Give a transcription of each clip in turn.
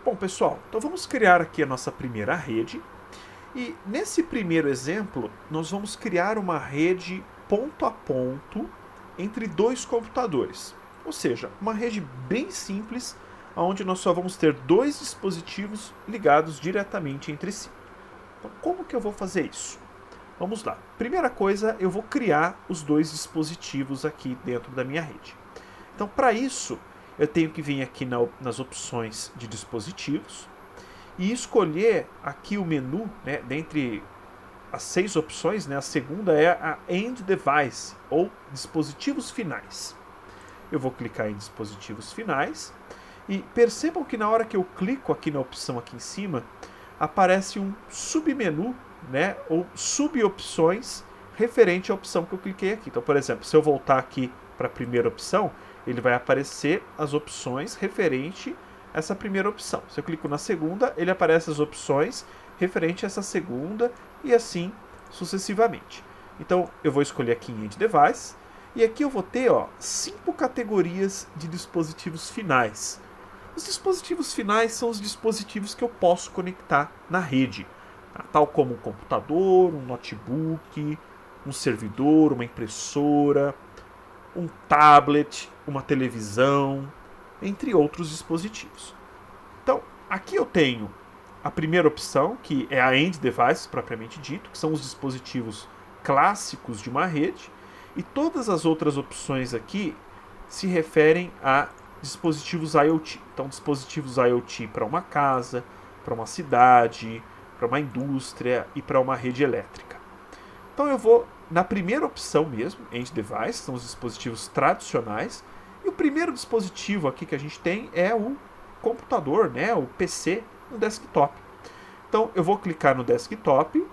Bom, pessoal, então vamos criar aqui a nossa primeira rede. E nesse primeiro exemplo, nós vamos criar uma rede ponto a ponto entre dois computadores. Ou seja, uma rede bem simples, onde nós só vamos ter dois dispositivos ligados diretamente entre si. Então, como que eu vou fazer isso? Vamos lá. Primeira coisa, eu vou criar os dois dispositivos aqui dentro da minha rede. Então, para isso, eu tenho que vir aqui nas opções de dispositivos e escolher aqui o menu, né, dentre as 6 opções, né, a segunda é a End Device, ou dispositivos finais. Eu vou clicar em dispositivos finais e percebam que na hora que eu clico aqui na opção aqui em cima, aparece um submenu, né, ou subopções referente à opção que eu cliquei aqui. Então, por exemplo, se eu voltar aqui para a primeira opção, ele vai aparecer as opções referente a essa primeira opção. Se eu clico na segunda, ele aparece as opções referente a essa segunda e assim sucessivamente. Então, eu vou escolher aqui em End Device e aqui eu vou ter 5 categorias de dispositivos finais. Os dispositivos finais são os dispositivos que eu posso conectar na rede, tal como um computador, um notebook, um servidor, uma impressora, um tablet, uma televisão, entre outros dispositivos. Então, aqui eu tenho a primeira opção, que é a End Device, propriamente dito, que são os dispositivos clássicos de uma rede, e todas as outras opções aqui se referem a dispositivos IoT. Então, dispositivos IoT para uma casa, para uma cidade, para uma indústria e para uma rede elétrica. Então, eu vou na primeira opção mesmo, End Device, são os dispositivos tradicionais. E o primeiro dispositivo aqui que a gente tem é o computador, né, o PC, no desktop. Então eu vou clicar no desktop,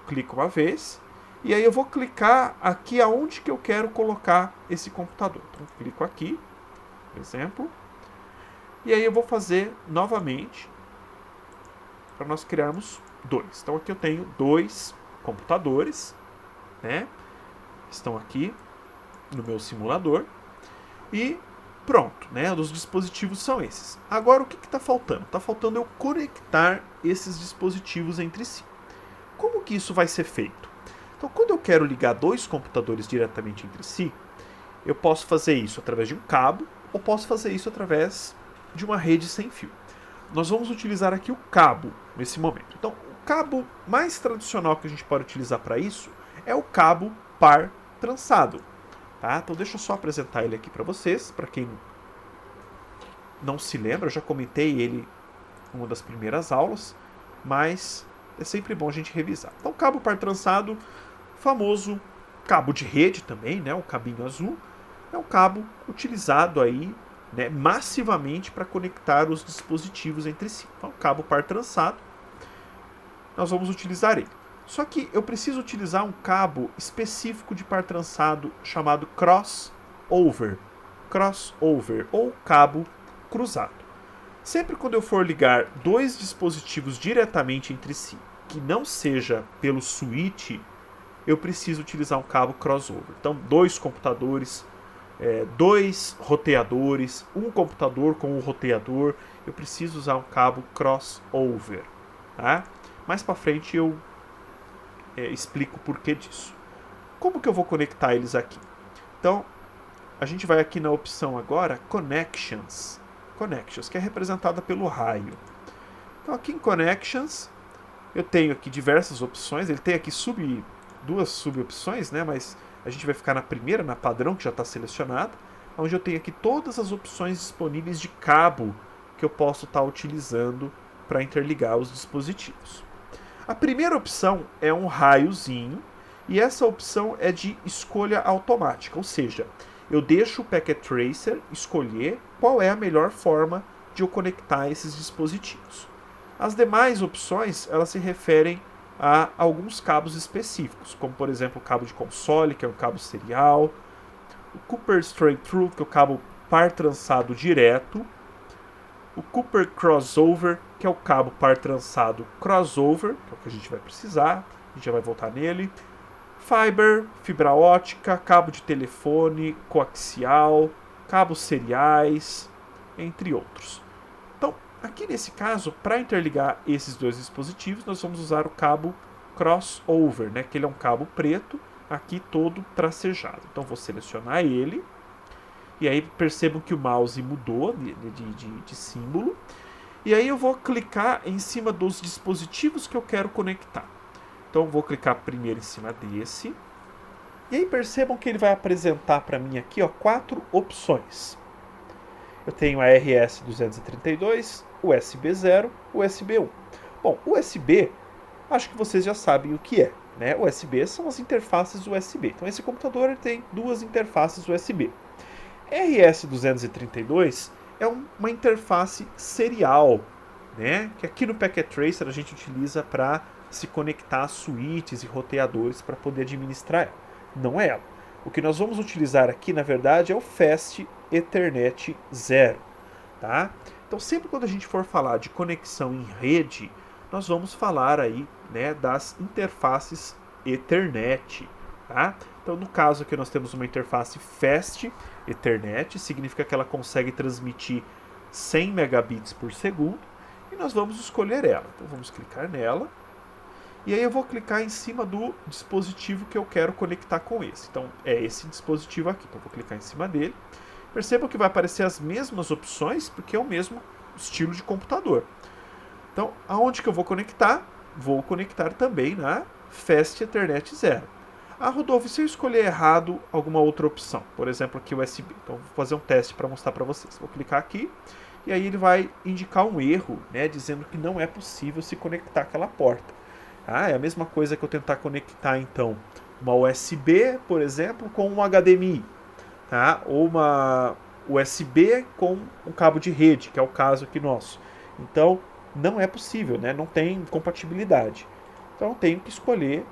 clico uma vez, e aí eu vou clicar aqui aonde que eu quero colocar esse computador. Então clico aqui, por exemplo, e aí eu vou fazer novamente para nós criarmos dois. Então aqui eu tenho dois computadores, né? Estão aqui no meu simulador e pronto, né? Os dispositivos são esses. Agora o que está faltando? Está faltando eu conectar esses dispositivos entre si. Como que isso vai ser feito? Então, quando eu quero ligar dois computadores diretamente entre si, eu posso fazer isso através de um cabo ou posso fazer isso através de uma rede sem fio. Nós vamos utilizar aqui o cabo nesse momento. Então, o cabo mais tradicional que a gente pode utilizar para isso é o cabo par trançado. Tá? Então deixa eu só apresentar ele aqui para vocês, para quem não se lembra, eu já comentei ele em uma das primeiras aulas, mas é sempre bom a gente revisar. Então, cabo par trançado, famoso cabo de rede também, né, o cabinho azul, é um cabo utilizado aí, né, massivamente para conectar os dispositivos entre si. Então, cabo par trançado, nós vamos utilizar ele. Só que eu preciso utilizar um cabo específico de par trançado chamado crossover. Crossover, ou cabo cruzado. Sempre quando eu for ligar dois dispositivos diretamente entre si, que não seja pelo switch, eu preciso utilizar um cabo crossover. Então, dois computadores, dois roteadores, um computador com um roteador, eu preciso usar um cabo crossover. Tá? Mais para frente eu explico o porquê disso. Como que eu vou conectar eles aqui? Então, a gente vai aqui na opção agora, Connections. Connections, que é representada pelo raio. Então, aqui em Connections, eu tenho aqui diversas opções. Ele tem aqui duas subopções, né? Mas a gente vai ficar na primeira, na padrão, que já está selecionada, onde eu tenho aqui todas as opções disponíveis de cabo que eu posso estar utilizando para interligar os dispositivos. A primeira opção é um raiozinho, e essa opção é de escolha automática, ou seja, eu deixo o Packet Tracer escolher qual é a melhor forma de eu conectar esses dispositivos. As demais opções, elas se referem a alguns cabos específicos, como por exemplo o cabo de console, que é um cabo serial, o Cooper Straight Through, que é o cabo par trançado direto, o Cooper Crossover, que é o cabo par trançado crossover, que é o que a gente vai precisar, a gente já vai voltar nele, Fiber, fibra ótica, cabo de telefone, coaxial, cabos seriais, entre outros. Então, aqui nesse caso, para interligar esses dois dispositivos, nós vamos usar o cabo crossover, né, que ele é um cabo preto, aqui todo tracejado. Então vou selecionar ele, e aí percebam que o mouse mudou de símbolo, e aí eu vou clicar em cima dos dispositivos que eu quero conectar. Então vou clicar primeiro em cima desse, e aí percebam que ele vai apresentar para mim aqui 4 opções. Eu tenho a RS-232, USB 0, USB 1. Bom, USB, acho que vocês já sabem o que é, né? USB são as interfaces USB. Então esse computador tem 2 interfaces USB. RS-232 é uma interface serial, né? Que aqui no Packet Tracer a gente utiliza para se conectar a switches e roteadores para poder administrar ela. Não é ela. O que nós vamos utilizar aqui, na verdade, é o Fast Ethernet 0. Tá? Então, sempre quando a gente for falar de conexão em rede, nós vamos falar aí, né, das interfaces Ethernet. Tá? Então, no caso aqui, nós temos uma interface Fast Ethernet, significa que ela consegue transmitir 100 megabits por segundo, e nós vamos escolher ela. Então, vamos clicar nela, e aí eu vou clicar em cima do dispositivo que eu quero conectar com esse. Então, é esse dispositivo aqui. Então, eu vou clicar em cima dele. Percebam que vai aparecer as mesmas opções, porque é o mesmo estilo de computador. Então, aonde que eu vou conectar? Vou conectar também na Fast Ethernet 0. Ah, Rodolfo, se eu escolher errado alguma outra opção, por exemplo, aqui o USB. Então, vou fazer um teste para mostrar para vocês. Vou clicar aqui, e aí ele vai indicar um erro, né, dizendo que não é possível se conectar aquela porta. Ah, é a mesma coisa que eu tentar conectar, então, uma USB, por exemplo, com um HDMI. Tá? Ou uma USB com um cabo de rede, que é o caso aqui nosso. Então, não é possível, né? Não tem compatibilidade. Então, eu tenho que escolher,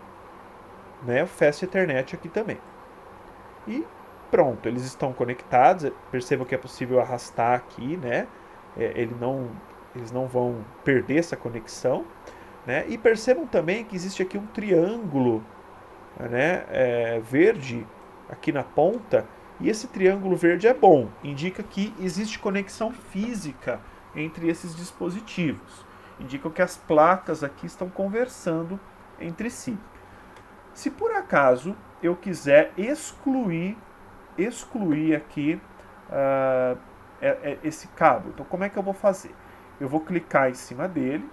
né, o Fast Ethernet aqui também. E pronto, eles estão conectados. Percebam que é possível arrastar aqui, né? Eles não vão perder essa conexão. Né? E percebam também que existe aqui um triângulo, né, verde aqui na ponta. E esse triângulo verde é bom, indica que existe conexão física entre esses dispositivos. Indica que as placas aqui estão conversando entre si. Se por acaso eu quiser excluir aqui esse cabo, então como é que eu vou fazer? Eu vou clicar em cima dele,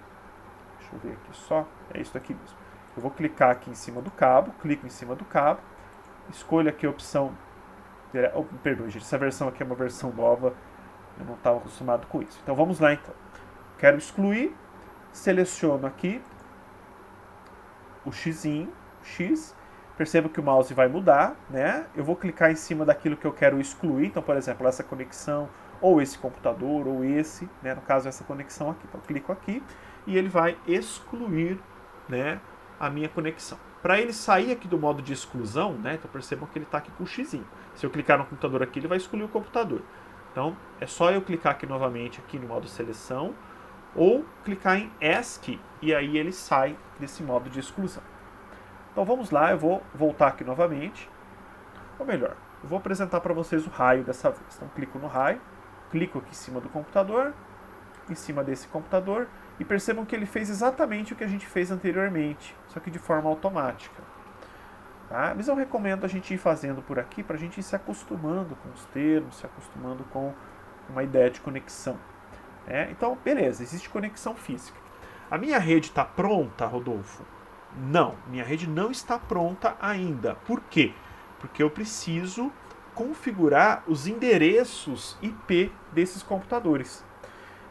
deixa eu ver aqui só, é isso aqui mesmo. Eu vou clicar aqui em cima do cabo, clico em cima do cabo, escolho aqui a opção. Perdão, gente, essa versão aqui é uma versão nova, eu não estava acostumado com isso. Então vamos lá então. Quero excluir, seleciono aqui o X, percebo que o mouse vai mudar, né? Eu vou clicar em cima daquilo que eu quero excluir, então por exemplo, essa conexão, ou esse computador, ou esse, né? No caso essa conexão aqui. Então eu clico aqui e ele vai excluir, né, a minha conexão. Para ele sair aqui do modo de exclusão, né, então percebam que ele está aqui com o X. Se eu clicar no computador aqui, ele vai excluir o computador. Então, é só eu clicar aqui novamente aqui no modo seleção, ou clicar em ESC, e aí ele sai desse modo de exclusão. Então vamos lá, eu vou voltar aqui novamente. Ou melhor, eu vou apresentar para vocês o raio dessa vez. Então clico no raio, clico aqui em cima do computador, em cima desse computador, e percebam que ele fez exatamente o que a gente fez anteriormente, só que de forma automática. Tá? Mas eu recomendo a gente ir fazendo por aqui para a gente ir se acostumando com os termos, se acostumando com uma ideia de conexão. Então, beleza, existe conexão física. A minha rede está pronta, Rodolfo? Não, minha rede não está pronta ainda. Por quê? Porque eu preciso configurar os endereços IP desses computadores.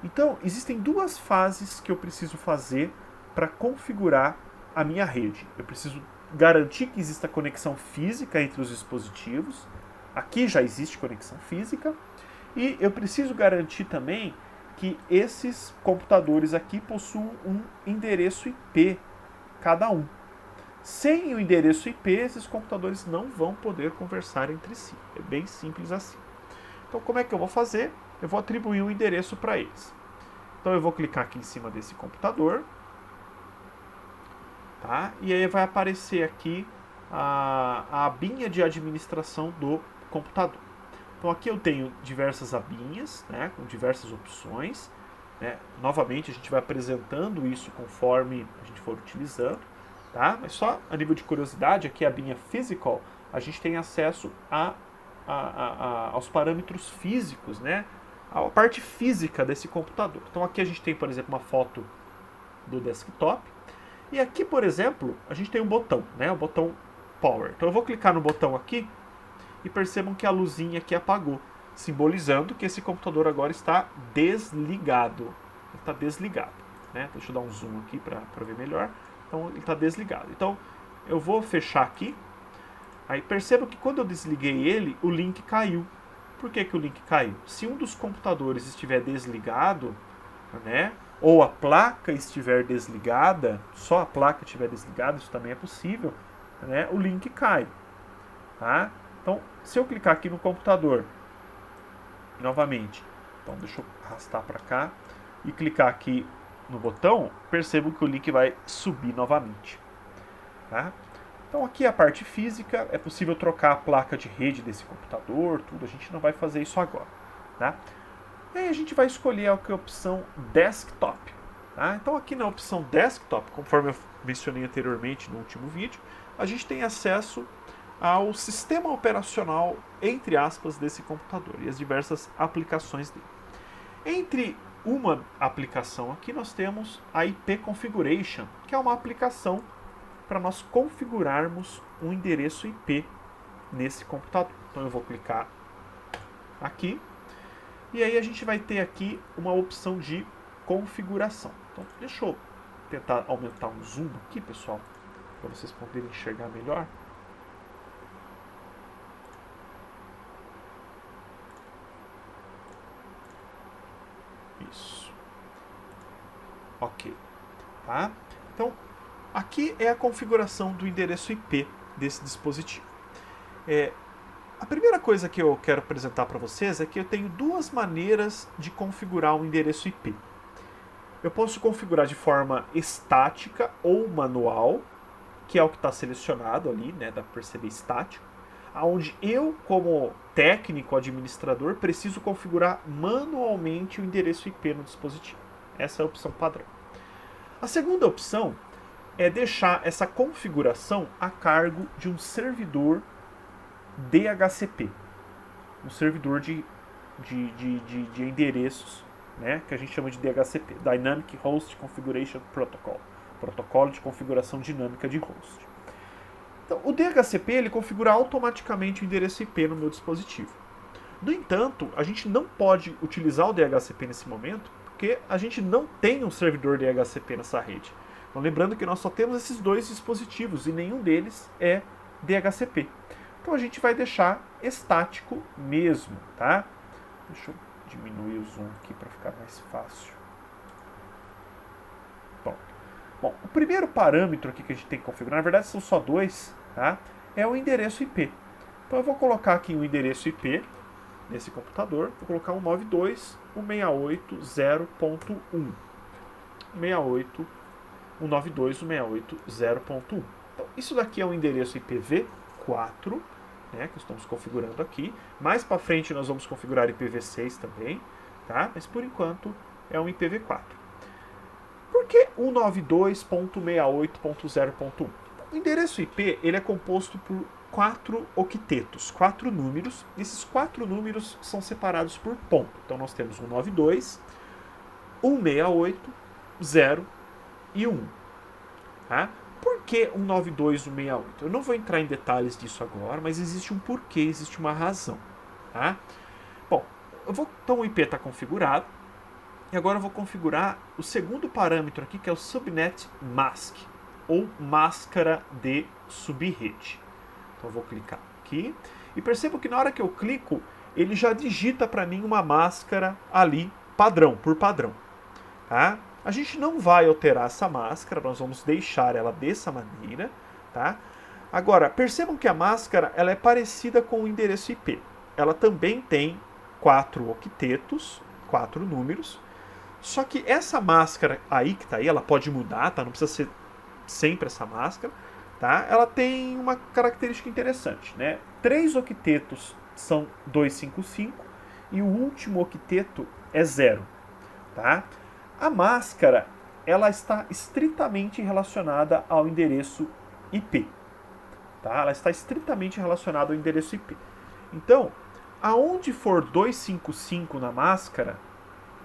Então, existem 2 fases que eu preciso fazer para configurar a minha rede. Eu preciso garantir que exista conexão física entre os dispositivos. Aqui já existe conexão física. E eu preciso garantir também que esses computadores aqui possuam um endereço IP, cada um. Sem o endereço IP, esses computadores não vão poder conversar entre si. É bem simples assim. Então, como é que eu vou fazer? Eu vou atribuir um endereço para eles. Então, eu vou clicar aqui em cima desse computador. Tá? E aí vai aparecer aqui a abinha de administração do computador. Então, aqui eu tenho diversas abinhas, né, com diversas opções. né? Novamente, a gente vai apresentando isso conforme a gente for utilizando, tá? Mas só a nível de curiosidade, aqui a abinha Physical, a gente tem acesso aos parâmetros físicos, né? A parte física desse computador. Então aqui a gente tem, por exemplo, uma foto do desktop. E aqui, por exemplo, a gente tem um botão, né? O botão Power. Então eu vou clicar no botão aqui e percebam que a luzinha aqui apagou, simbolizando que esse computador agora está desligado. Ele está desligado, né? Deixa eu dar um zoom aqui para ver melhor. Então ele está desligado. Então eu vou fechar aqui. Aí perceba que quando eu desliguei ele, o link caiu. Por que o link caiu? Se um dos computadores estiver desligado, né, ou a placa estiver desligada, só a placa estiver desligada, isso também é possível, né, o link cai. Tá? Então, se eu clicar aqui no computador, novamente, então deixa eu arrastar para cá, e clicar aqui no botão, percebo que o link vai subir novamente. Tá? Então aqui a parte física, é possível trocar a placa de rede desse computador, tudo, a gente não vai fazer isso agora. Tá? E aí a gente vai escolher a opção Desktop. Tá? Então aqui na opção Desktop, conforme eu mencionei anteriormente no último vídeo, a gente tem acesso ao sistema operacional, entre aspas, desse computador e as diversas aplicações dele. Entre uma aplicação aqui nós temos a IP Configuration, que é uma aplicação para nós configurarmos um endereço IP nesse computador. Então eu vou clicar aqui e aí a gente vai ter aqui uma opção de configuração. Então deixa eu tentar aumentar um zoom aqui, pessoal, para vocês poderem enxergar melhor. Isso. Ok. Tá? Então aqui é a configuração do endereço IP desse dispositivo. A primeira coisa que eu quero apresentar para vocês é que eu tenho duas maneiras de configurar um endereço IP. Eu posso configurar de forma estática ou manual, que é o que está selecionado ali, né, dá para perceber estático, onde eu, como técnico administrador, preciso configurar manualmente o endereço IP no dispositivo. Essa é a opção padrão. A segunda opção é deixar essa configuração a cargo de um servidor DHCP, um servidor de endereços, né, que a gente chama de DHCP, Dynamic Host Configuration Protocol, protocolo de configuração dinâmica de host. Então, o DHCP ele configura automaticamente o endereço IP no meu dispositivo. No entanto, a gente não pode utilizar o DHCP nesse momento, porque a gente não tem um servidor DHCP nessa rede. Então, lembrando que nós só temos esses dois dispositivos e nenhum deles é DHCP. Então a gente vai deixar estático mesmo, tá? Deixa eu diminuir o zoom aqui para ficar mais fácil. Bom, o primeiro parâmetro aqui que a gente tem que configurar, na verdade são só dois, tá? É o endereço IP. Então eu vou colocar aqui um endereço IP nesse computador, vou colocar 192.168.0.1. 192.168.0.1. Então isso daqui é um endereço IPv4, né, que estamos configurando aqui. Mais para frente nós vamos configurar IPv6 também, tá? Mas por enquanto é um IPv4. Por que 192.168.0.1? O endereço IP ele é composto por 4 octetos, 4 números. Esses 4 números são separados por ponto. Então nós temos 192, 168, 0 e 1. Tá? Por que 192, 168? Eu não vou entrar em detalhes disso agora, mas existe um porquê, existe uma razão. Tá? Bom, então o IP está configurado. E agora eu vou configurar o segundo parâmetro aqui, que é o Subnet Mask, ou máscara de subrede. Então eu vou clicar aqui. E percebo que na hora que eu clico, ele já digita para mim uma máscara ali, padrão, por padrão. Tá? A gente não vai alterar essa máscara, nós vamos deixar ela dessa maneira. Tá? Agora, percebam que a máscara ela é parecida com o endereço IP. Ela também tem 4 octetos, 4 números. Só que essa máscara aí que tá aí, ela pode mudar, tá? Não precisa ser sempre essa máscara, tá? Ela tem uma característica interessante, né? 3 octetos são 255 e o último octeto é 0, tá? A máscara, ela está estritamente relacionada ao endereço IP. Tá? Ela está estritamente relacionada ao endereço IP. Então, aonde for 255 na máscara,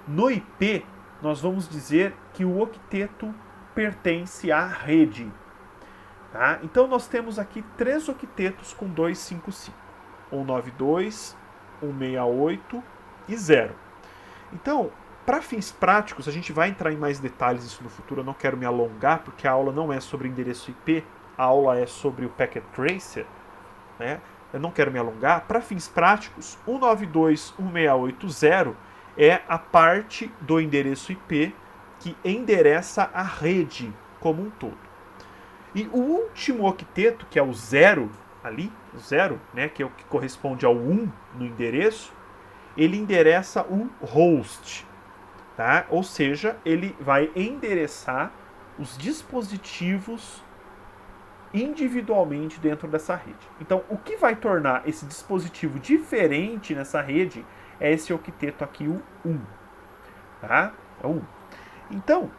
no IP, nós vamos dizer que o octeto pertence à rede. Tá? Então, nós temos aqui 3 octetos com 255. 192, 168 e 0. Então, para fins práticos, a gente vai entrar em mais detalhes isso no futuro, eu não quero me alongar, porque a aula não é sobre endereço IP, a aula é sobre o Packet Tracer, né? Eu não quero me alongar. Para fins práticos, 192.168.0 é a parte do endereço IP que endereça a rede como um todo. E o último octeto, que é o 0 ali, o 0, né, que é o que corresponde ao 1 no endereço, ele endereça o host, tá? Ou seja, ele vai endereçar os dispositivos individualmente dentro dessa rede. Então, o que vai tornar esse dispositivo diferente nessa rede é esse octeto aqui, o 1. Tá? É o 1. Então,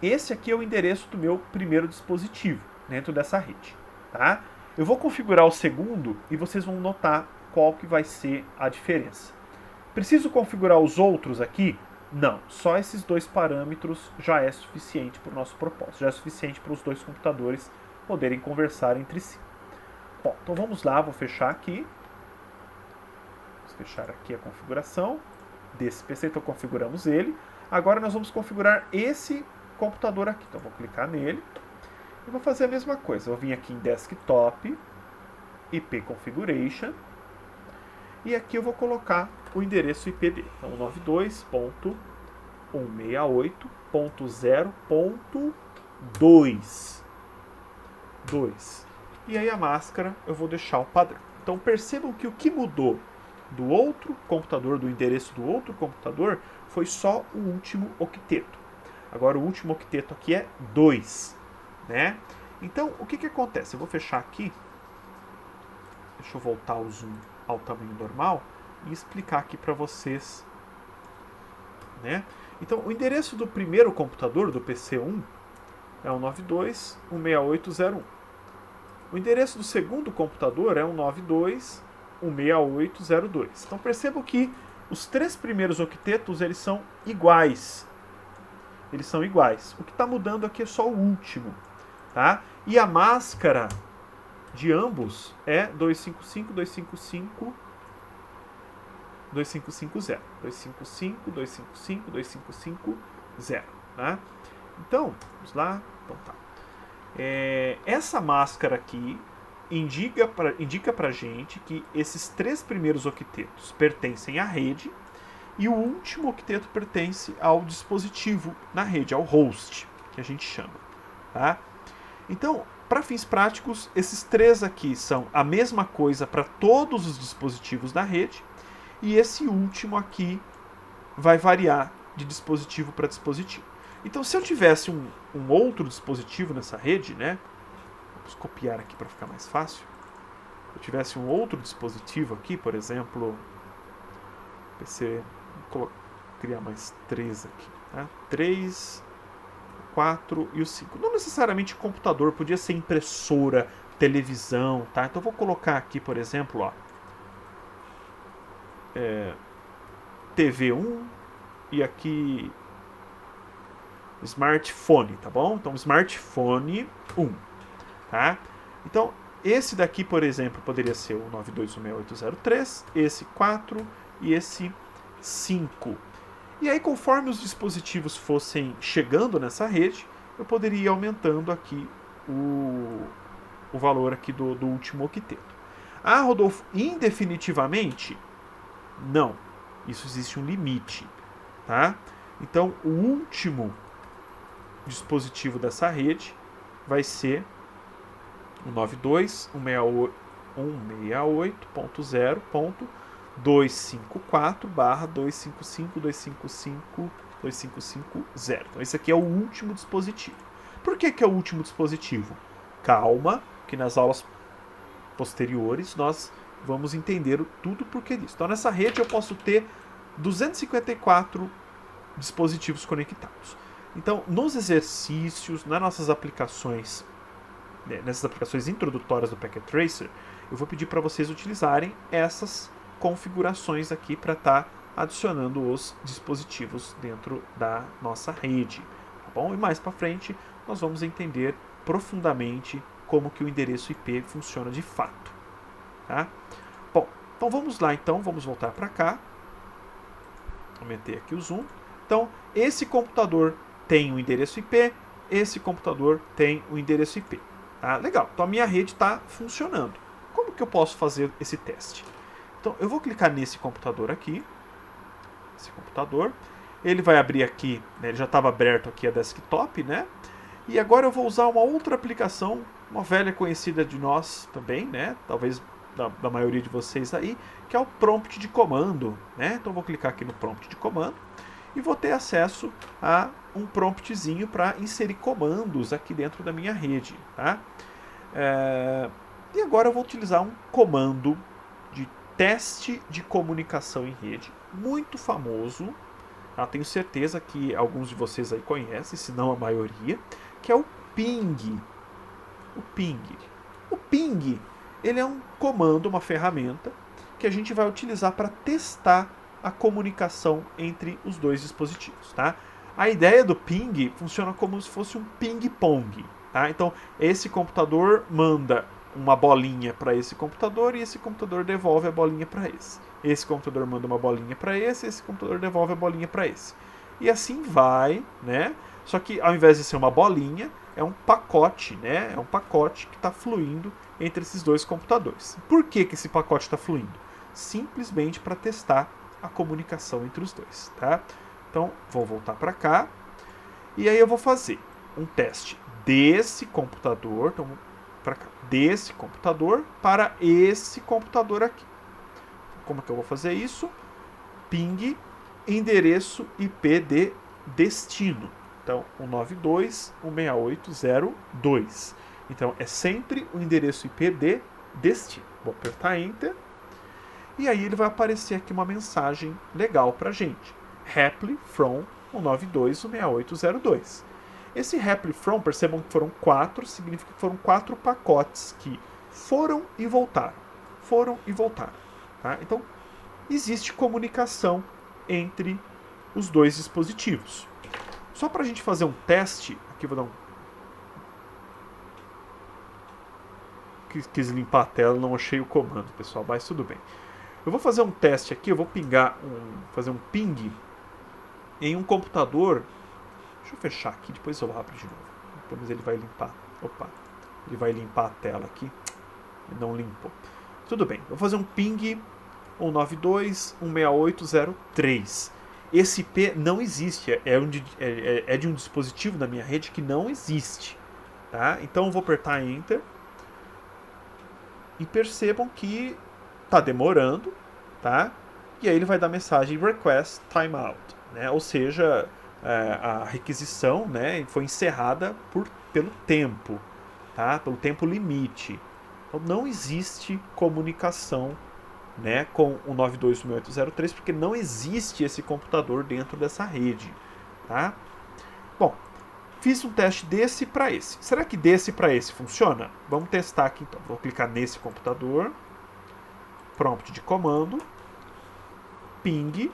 esse aqui é o endereço do meu primeiro dispositivo dentro dessa rede. Tá? Eu vou configurar o segundo e vocês vão notar qual que vai ser a diferença. Preciso configurar os outros aqui? Não, só esses 2 parâmetros já é suficiente para o nosso propósito, já é suficiente para os 2 computadores poderem conversar entre si. Bom, então vamos lá, vou fechar aqui. Vamos fechar aqui a configuração desse PC, então configuramos ele. Agora nós vamos configurar esse computador aqui. Então vou clicar nele e vou fazer a mesma coisa. Eu vou vir aqui em Desktop, IP Configuration, e aqui eu vou colocar o endereço IP dele. Então 92.168.0.2. E aí a máscara eu vou deixar o padrão. Então percebam que o que mudou do outro computador, do endereço do outro computador, foi só o último octeto. Agora o último octeto aqui é 2. Né? Então o que acontece? Eu vou fechar aqui. Deixa eu voltar o zoom ao tamanho normal e explicar aqui para vocês. Né? Então o endereço do primeiro computador, do PC1, é 192.168.0.1. O endereço do segundo computador é 192.168.0.2. Então percebam que os 3 primeiros octetos eles são iguais. Eles são iguais. O que está mudando aqui é só o último. Tá? E a máscara de ambos é 255.255.0. 255.0. Tá? Então, vamos lá. Então tá. Essa máscara aqui indica pra gente que esses 3 primeiros octetos pertencem à rede e o último octeto pertence ao dispositivo na rede, ao host, que a gente chama. Tá? Então, para fins práticos, esses 3 aqui são a mesma coisa para todos os dispositivos da rede e esse último aqui vai variar de dispositivo para dispositivo. Então, se eu tivesse um outro dispositivo nessa rede, né? Vamos copiar aqui para ficar mais fácil. Se eu tivesse um outro dispositivo aqui, por exemplo, PC, vou criar mais 3 aqui, tá? 3, 4 e o 5. Não necessariamente computador, podia ser impressora, televisão, tá? Então, eu vou colocar aqui, por exemplo, ó, TV1 e aqui smartphone, tá bom? Então, smartphone 1, tá? Então, esse daqui, por exemplo, poderia ser o 92.168.0.3, esse 4 e esse 5. E aí, conforme os dispositivos fossem chegando nessa rede, eu poderia ir aumentando aqui o valor aqui do último octeto. Ah, Rodolfo, indefinitivamente? Não. Isso existe um limite, tá? Então, o último dispositivo dessa rede vai ser o 92.168.0.254/255.255.255.0. Então, esse aqui é o último dispositivo. Por que é o último dispositivo? Calma, que nas aulas posteriores nós vamos entender tudo o porquê disso. Então, nessa rede eu posso ter 254 dispositivos conectados. Então, nos exercícios, nas nossas aplicações, nessas aplicações introdutórias do Packet Tracer, eu vou pedir para vocês utilizarem essas configurações aqui para estar adicionando os dispositivos dentro da nossa rede, tá bom? E mais para frente nós vamos entender profundamente como que o endereço IP funciona de fato, tá? Bom, então vamos lá, vamos voltar para cá. Aumentei aqui o zoom. Então, esse computador tem um endereço IP, esse computador tem um endereço IP. Tá? Legal, então a minha rede está funcionando. Como que eu posso fazer esse teste? Então, eu vou clicar nesse computador aqui. Esse computador. Ele vai abrir aqui, né, ele já estava aberto aqui a desktop, né? E agora eu vou usar uma outra aplicação, uma velha conhecida de nós também, né? Talvez da maioria de vocês aí, que é o prompt de comando, né? Então eu vou clicar aqui no prompt de comando e vou ter acesso a um promptzinho para inserir comandos aqui dentro da minha rede, tá? E agora eu vou utilizar um comando de teste de comunicação em rede, muito famoso. Tenho certeza que alguns de vocês aí conhecem, se não a maioria, que é o ping. O ping. O ping, ele é um comando, uma ferramenta que a gente vai utilizar para testar a comunicação entre os dois dispositivos, tá? A ideia do ping funciona como se fosse um ping-pong, tá? Então, esse computador manda uma bolinha para esse computador e esse computador devolve a bolinha para esse. Esse computador manda uma bolinha para esse computador devolve a bolinha para esse. E assim vai, né? Só que ao invés de ser uma bolinha, é um pacote, né? É um pacote que está fluindo entre esses dois computadores. Por que esse pacote está fluindo? Simplesmente para testar a comunicação entre os dois, tá? Então, vou voltar para cá. E aí eu vou fazer um teste desse computador, então, para cá, desse computador para esse computador aqui. Como que eu vou fazer isso? Ping endereço IP de destino. Então, 192.168.0.2. Então, é sempre o endereço IP de destino. Vou apertar Enter. E aí ele vai aparecer aqui uma mensagem legal para a gente. Reply from 192.168.0.2. Esse reply from, percebam que foram 4, significa que foram 4 pacotes que foram e voltaram. Foram e voltaram. Tá? Então, existe comunicação entre os dois dispositivos. Só para a gente fazer um teste, aqui eu vou dar um... Quis limpar a tela, não achei o comando, pessoal, mas tudo bem. Eu vou fazer um teste aqui, eu vou fazer um ping em um computador. Deixa eu fechar aqui, depois eu abro de novo. Depois ele vai limpar. Opa, ele vai limpar a tela aqui. Não limpou. Tudo bem, vou fazer um ping 192.168.0.3. Esse IP não existe, é de um dispositivo da minha rede que não existe. Tá? Então eu vou apertar Enter. E percebam que está demorando, tá? E aí ele vai dar mensagem Request Timeout, né? Ou seja, a requisição, né, foi encerrada pelo tempo, tá? Pelo tempo limite. Então não existe comunicação, né, com o 92.168.0.3 porque não existe esse computador dentro dessa rede, tá? Bom, fiz um teste desse para esse. Será que desse para esse funciona? Vamos testar aqui então. Vou clicar nesse computador. Prompt de comando. Ping.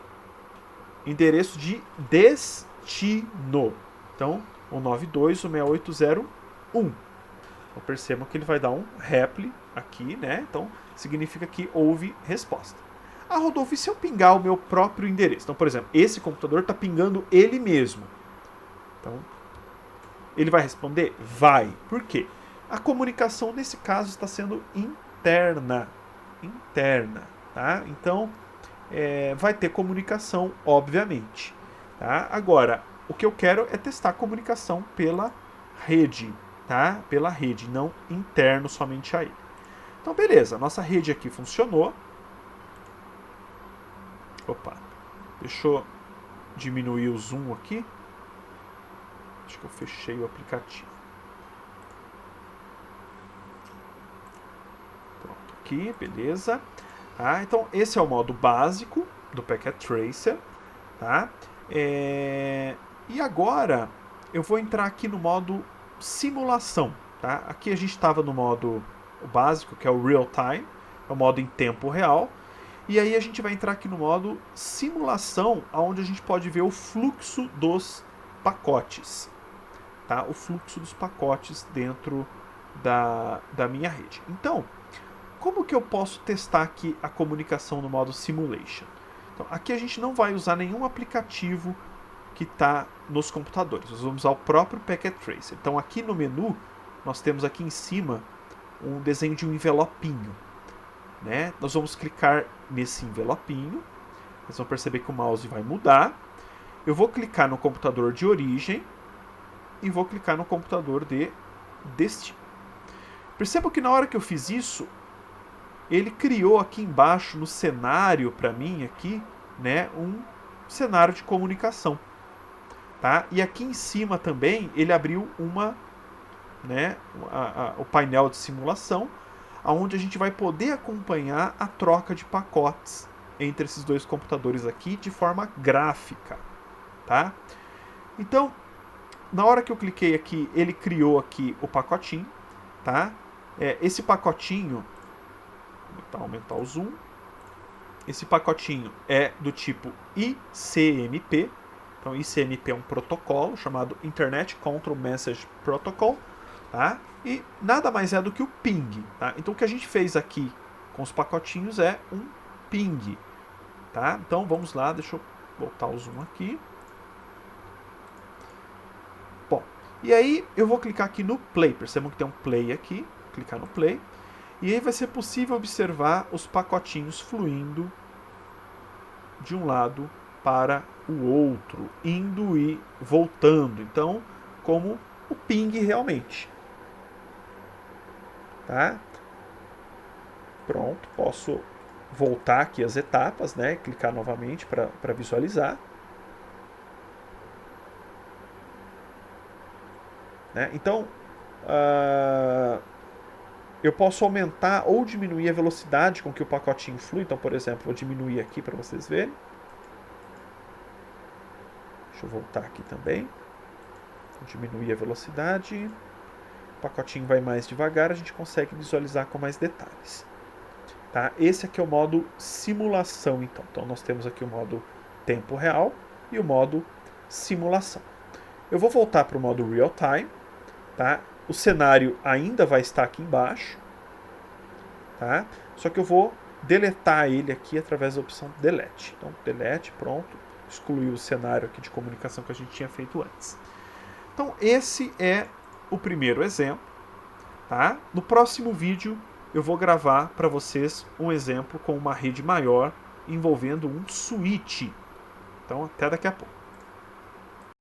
Endereço de destino. Então, 192.168.0.1. Então, percebam que ele vai dar um reply aqui, né? Então, significa que houve resposta. Ah, Rodolfo, e se eu pingar o meu próprio endereço? Então, por exemplo, esse computador está pingando ele mesmo. Então, ele vai responder? Vai. Por quê? A comunicação, nesse caso, está sendo interna. Interna. Tá? Então, vai ter comunicação, obviamente. Tá? Agora, o que eu quero é testar a comunicação pela rede. Tá? Pela rede, não interno somente a ele. Então, beleza. Nossa rede aqui funcionou. Opa. Deixa eu diminuir o zoom aqui. Acho que eu fechei o aplicativo. Pronto, aqui, beleza. Tá? Então, esse é o modo básico do Packet Tracer. Tá? E agora eu vou entrar aqui no modo simulação. Tá? Aqui a gente estava no modo básico, que é o real time, é o modo em tempo real. E aí a gente vai entrar aqui no modo simulação, onde a gente pode ver o fluxo dos pacotes. Tá? O fluxo dos pacotes dentro da minha rede. Então, como que eu posso testar aqui a comunicação no modo simulation? Então, aqui a gente não vai usar nenhum aplicativo que está nos computadores. Nós vamos usar o próprio Packet Tracer. Então, aqui no menu, nós temos aqui em cima um desenho de um envelopinho. Né? Nós vamos clicar nesse envelopinho. Vocês vão perceber que o mouse vai mudar. Eu vou clicar no computador de origem e vou clicar no computador de destino. Perceba que na hora que eu fiz isso, ele criou aqui embaixo no cenário para mim aqui, né, um cenário de comunicação, tá? E aqui em cima também ele abriu o painel de simulação, onde a gente vai poder acompanhar a troca de pacotes entre esses dois computadores aqui de forma gráfica, tá? Então, na hora que eu cliquei aqui, ele criou aqui o pacotinho, tá? Esse pacotinho, vou aumentar o zoom. Esse pacotinho é do tipo ICMP. Então, ICMP é um protocolo chamado Internet Control Message Protocol, tá? E nada mais é do que o ping, tá? Então, o que a gente fez aqui com os pacotinhos é um ping, tá? Então, vamos lá, deixa eu botar o zoom aqui. Bom, e aí eu vou clicar aqui no play. Percebam que tem um play aqui. Clicar no play. E aí vai ser possível observar os pacotinhos fluindo de um lado para o outro, indo e voltando. Então, como o ping realmente. Tá? Pronto, posso voltar aqui as etapas, né? Clicar novamente para visualizar. Né? Então, eu posso aumentar ou diminuir a velocidade com que o pacotinho flui. Então, por exemplo, vou diminuir aqui para vocês verem. Deixa eu voltar aqui também. Vou diminuir a velocidade. O pacotinho vai mais devagar, a gente consegue visualizar com mais detalhes. Tá? Esse aqui é o modo simulação, então. Então, nós temos aqui o modo tempo real e o modo simulação. Eu vou voltar para o modo real time. Tá? O cenário ainda vai estar aqui embaixo, tá? Só que eu vou deletar ele aqui através da opção delete. Então, delete, pronto, excluiu o cenário aqui de comunicação que a gente tinha feito antes. Então, esse é o primeiro exemplo, tá? No próximo vídeo, eu vou gravar para vocês um exemplo com uma rede maior envolvendo um switch. Então, até daqui a pouco.